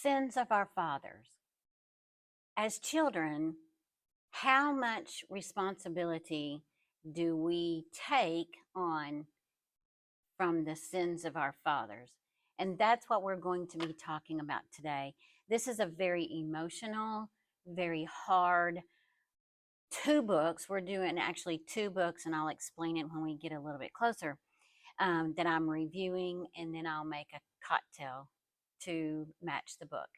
sins of our fathers. As children, how much responsibility do we take on from the sins of our fathers? And that's what we're going to be talking about today. This is a very emotional, very hard two books. We're doing actually two books, and I'll explain it when we get a little bit closer, that I'm reviewing, and then I'll make a cocktail to match the book.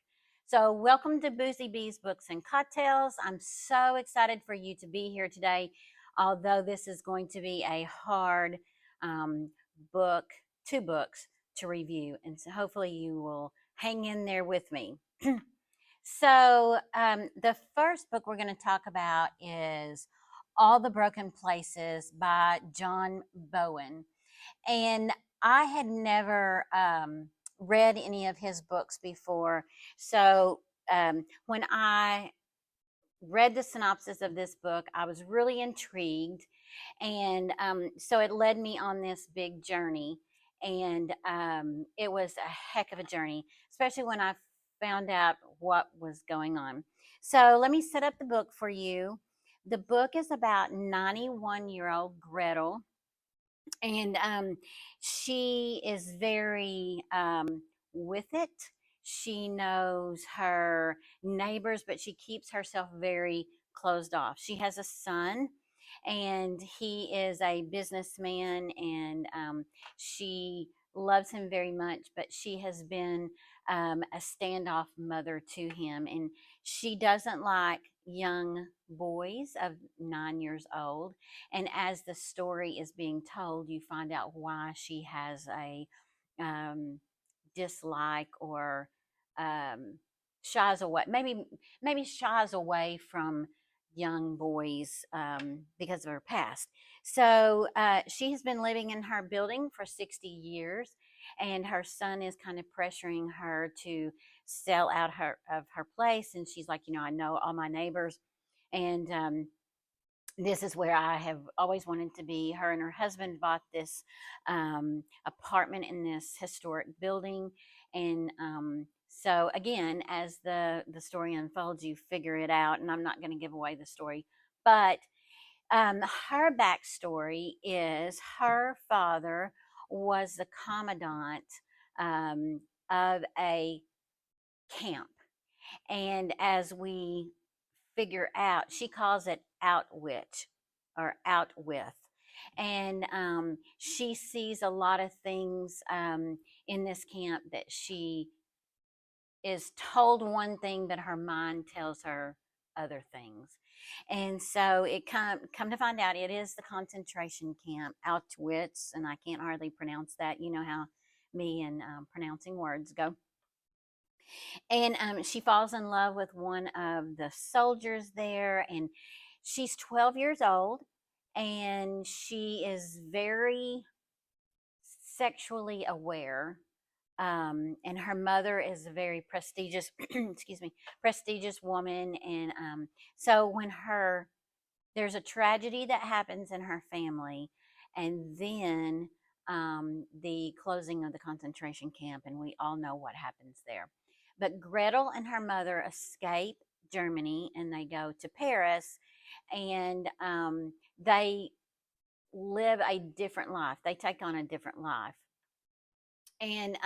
So, welcome to Boozy Bee's Books and Cocktails. I'm so excited for you to be here today, although this is going to be a hard book, two books to review. And so, hopefully, you will hang in there with me. So, the first book we're going to talk about is All the Broken Places by John Bowen. And I had never read any of his books before. So when I read the synopsis of this book, I was really intrigued. And so it led me on this big journey. And it was a heck of a journey, especially when I found out what was going on. So let me set up the book for you. The book is about 91-year-old Gretel, and she is very with it. She knows her neighbors, but she keeps herself very closed off. She has a son, and he is a businessman, and she loves him very much, but she has been a standoff mother to him, and she doesn't like young boys of 9 years old. And as the story is being told, you find out why she has a dislike, or shies away, maybe shies away from young boys because of her past. So she has been living in her building for 60 years, and her son is kind of pressuring her to sell out of her place. And she's like, I know all my neighbors, and this is where I have always wanted to be. Her and her husband bought this apartment in this historic building. And so, again, as the story unfolds, you figure it out. And I'm not going to give away the story. But her backstory is her father was the commandant of a camp. And as we figure out, she calls it outwit or out with. And she sees a lot of things in this camp that she is told one thing, but her mind tells her other things. And so it come to find out, it is the concentration camp, Auschwitz, and I can't hardly pronounce that. You know how me and pronouncing words go. And she falls in love with one of the soldiers there, and she's 12 years old, and she is very sexually aware. And her mother is a very prestigious, excuse me, prestigious woman. And so when there's a tragedy that happens in her family, and then the closing of the concentration camp, and we all know what happens there. But Gretel and her mother escape Germany, and they go to Paris, and they live a different life. They take on a different life. And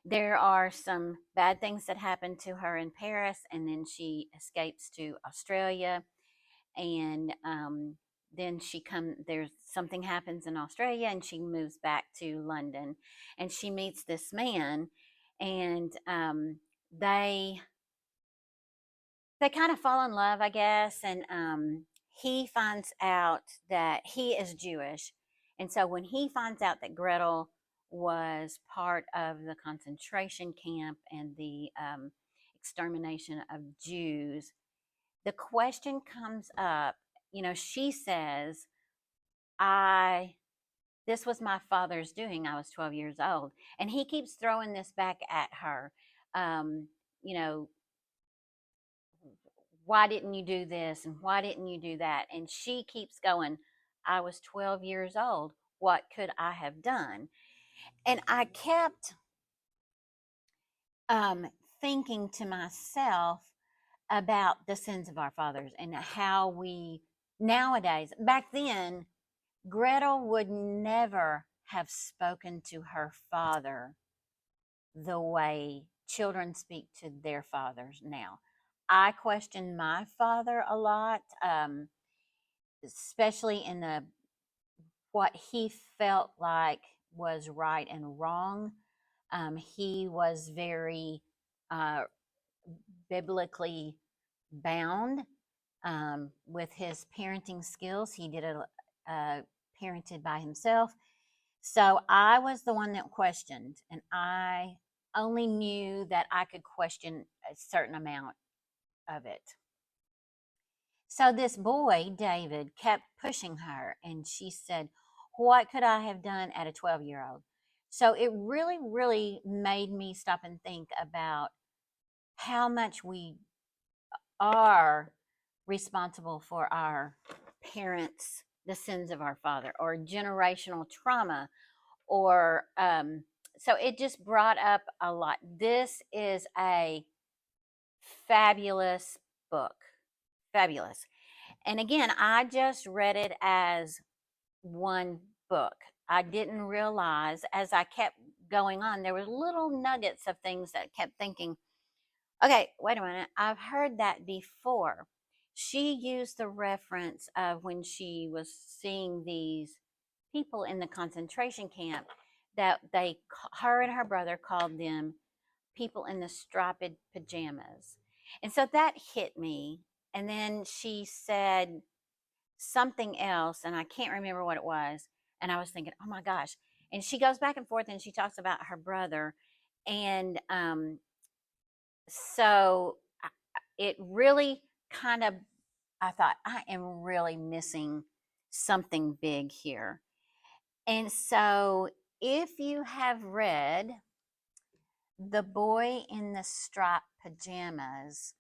there are some bad things that happen to her in Paris, and then she escapes to Australia. And then there's something happens in Australia, and she moves back to London, and she meets this man. And they kind of fall in love, I guess. And he finds out that he is Jewish. And so when he finds out that Gretel was part of the concentration camp and the extermination of Jews, the question comes up. She says, this was my father's doing. I was 12 years old. And he keeps throwing this back at her. You know, why didn't you do this? And why didn't you do that? And she keeps going, I was 12 years old. What could I have done? And I kept thinking to myself about the sins of our fathers and how we nowadays, back then, Gretel would never have spoken to her father the way children speak to their fathers now. I question my father a lot, especially in the what he felt like was right and wrong. He was very uh, biblically bound with his parenting skills. He did a parented by himself. So I was the one that questioned, and I only knew that I could question a certain amount of it. So this boy, David, kept pushing her, and she said, "What could I have done at a 12-year-old?" So it really, really made me stop and think about how much we are responsible for our parents, the sins of our father, or generational trauma, or so it just brought up a lot. This is a fabulous book, fabulous. And again, I just read it as one book. I didn't realize as I kept going on, there were little nuggets of things that kept thinking, okay, wait a minute, I've heard that before. She used the reference of when she was seeing these people in the concentration camp that her and her brother called them people in the striped pajamas. And so that hit me. And then she said something else, and I can't remember what it was. And I was thinking, oh my gosh. And she goes back and forth and she talks about her brother. And so it really kind of, I thought, I am really missing something big here. And so if you have read The Boy in the Striped Pajamas,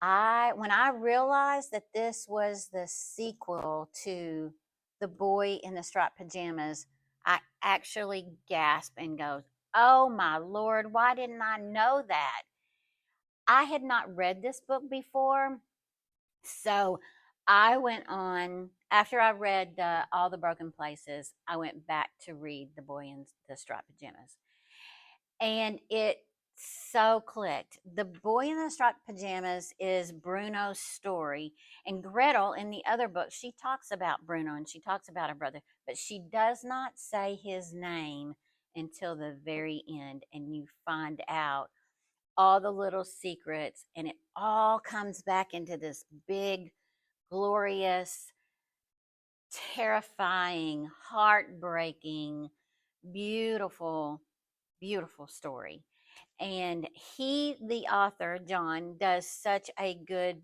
when I realized that this was the sequel to The Boy in the Striped Pajamas, I actually gasped and goes, "Oh my Lord, why didn't I know that?" I had not read this book before, so I went on after I read All the Broken Places. I went back to read The Boy in the Striped Pajamas, and it so clicked. The Boy in the Striped Pajamas is Bruno's story, and Gretel in the other book, she talks about Bruno and she talks about her brother, but she does not say his name until the very end, and you find out all the little secrets, and it all comes back into this big, glorious, terrifying, heartbreaking, beautiful, beautiful story. And he, the author, John, does such a good,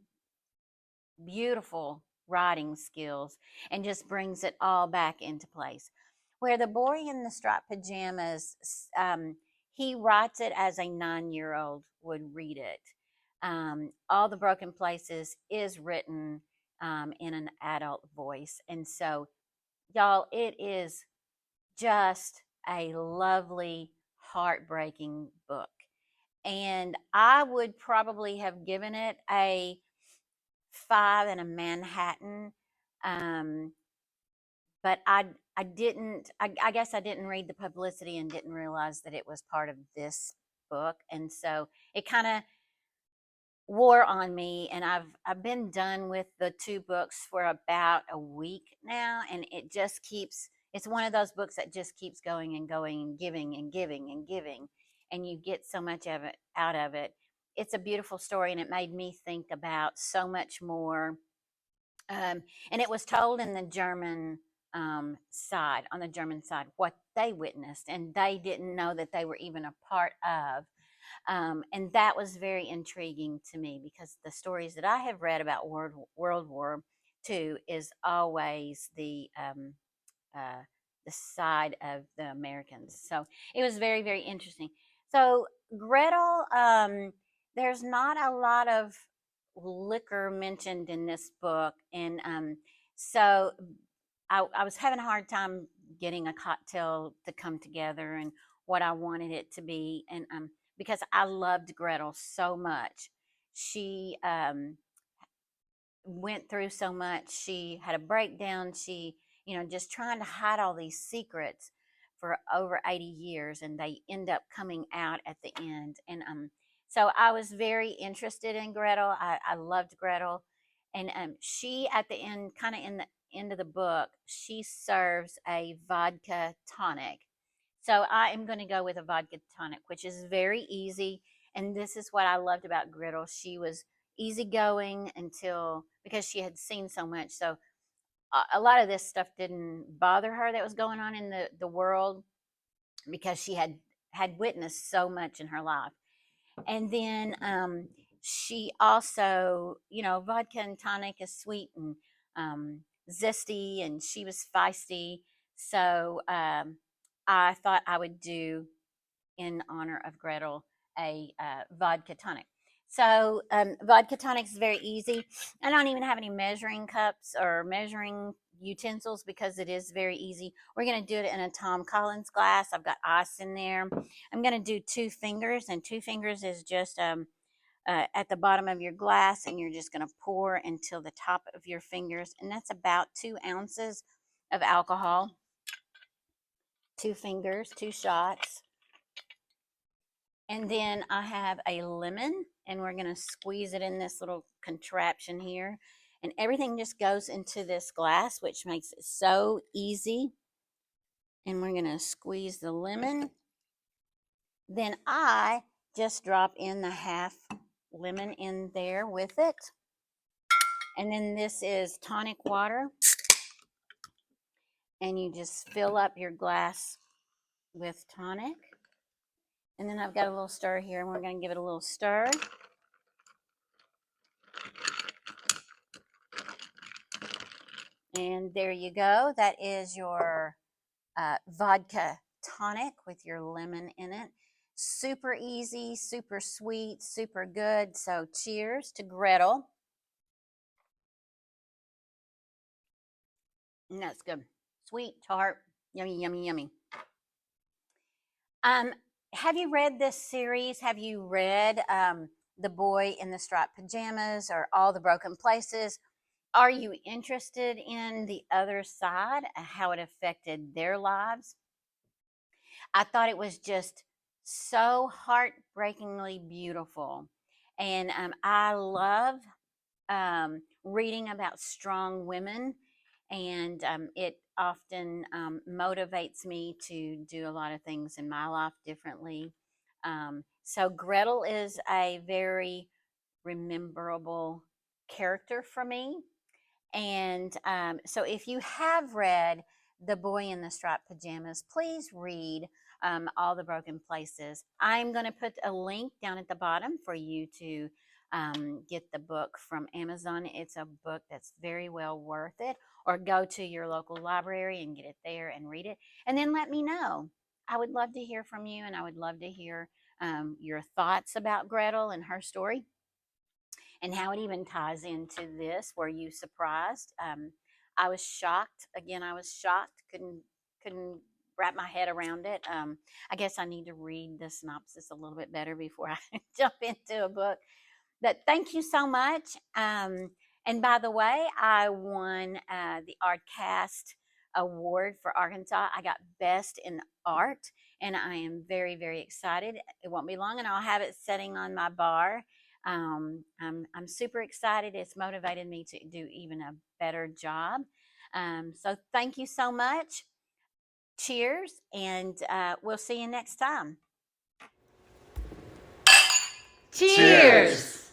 beautiful writing skills and just brings it all back into place. Where The Boy in the Striped Pajamas, he writes it as a 9-year-old would read it. All the Broken Places is written in an adult voice. And so, y'all, it is just a lovely, heartbreaking book. And I would probably have given it a 5 in a Manhattan. Um, but I didn't, I guess I didn't read the publicity and didn't realize that it was part of this book. And so it kind of wore on me, and I've been done with the two books for about a week now, and it just keeps, it's one of those books that just keeps going and going and giving and giving and giving, and you get so much of it out of it. It's a beautiful story, and it made me think about so much more. And it was told in the German side, on the German side, what they witnessed, and they didn't know that they were even a part of. And that was very intriguing to me because the stories that I have read about World War II is always uh, the side of the Americans. So it was very, very interesting. So Gretel, there's not a lot of liquor mentioned in this book, and so I was having a hard time getting a cocktail to come together and what I wanted it to be, and because I loved Gretel so much. She went through so much. She had a breakdown. She, just trying to hide all these secrets for over 80 years, and they end up coming out at the end. And so I was very interested in Gretel. I loved Gretel. And she, at the end, kind of in the end of the book, she serves a vodka tonic. So I am going to go with a vodka tonic, which is very easy. And this is what I loved about Gretel. She was easygoing until, because she had seen so much. So a lot of this stuff didn't bother her that was going on in the world, because she had witnessed so much in her life. And then she also, vodka and tonic is sweet and zesty, and she was feisty. So I thought I would do, in honor of Gretel, a vodka tonic. So vodka tonic is very easy. I don't even have any measuring cups or measuring utensils, because it is very easy. We're going to do it in a Tom Collins glass. I've got ice in there. I'm going to do 2 fingers, and 2 fingers is just at the bottom of your glass, and you're just going to pour until the top of your fingers, and that's about 2 ounces of alcohol. 2 fingers, 2 shots. And then I have a lemon, and we're going to squeeze it in this little contraption here. And everything just goes into this glass, which makes it so easy. And we're going to squeeze the lemon. Then I just drop in the half lemon in there with it. And then this is tonic water. And you just fill up your glass with tonic. And then I've got a little stir here, and we're going to give it a little stir. And there you go. That is your vodka tonic with your lemon in it. Super easy, super sweet, super good. So cheers to Gretel. And that's good. Sweet, tart, yummy, yummy, yummy. Have you read this series? Have you read The Boy in the Striped Pajamas or All the Broken Places? Are you interested in the other side, how it affected their lives? I thought it was just so heartbreakingly beautiful. And I love reading about strong women, and it often motivates me to do a lot of things in my life differently. So Gretel is a very rememberable character for me. And so if you have read The Boy in the Striped Pajamas, please read All the Broken Places. I'm going to put a link down at the bottom for you to get the book from Amazon. It's a book that's very well worth it. Or go to your local library and get it there and read it. And then let me know. I would love to hear from you, and I would love to hear your thoughts about Gretel and her story, and how it even ties into this. Were you surprised? I was shocked. Again, I was shocked. Couldn't wrap my head around it. I guess I need to read the synopsis a little bit better before I jump into a book. But thank you so much. And by the way, I won the Artcast Award for Arkansas. I got Best in Art, and I am very, very excited. It won't be long, and I'll have it sitting on my bar. I'm super excited. It's motivated me to do even a better job. So thank you so much. Cheers, and we'll see you next time. Cheers!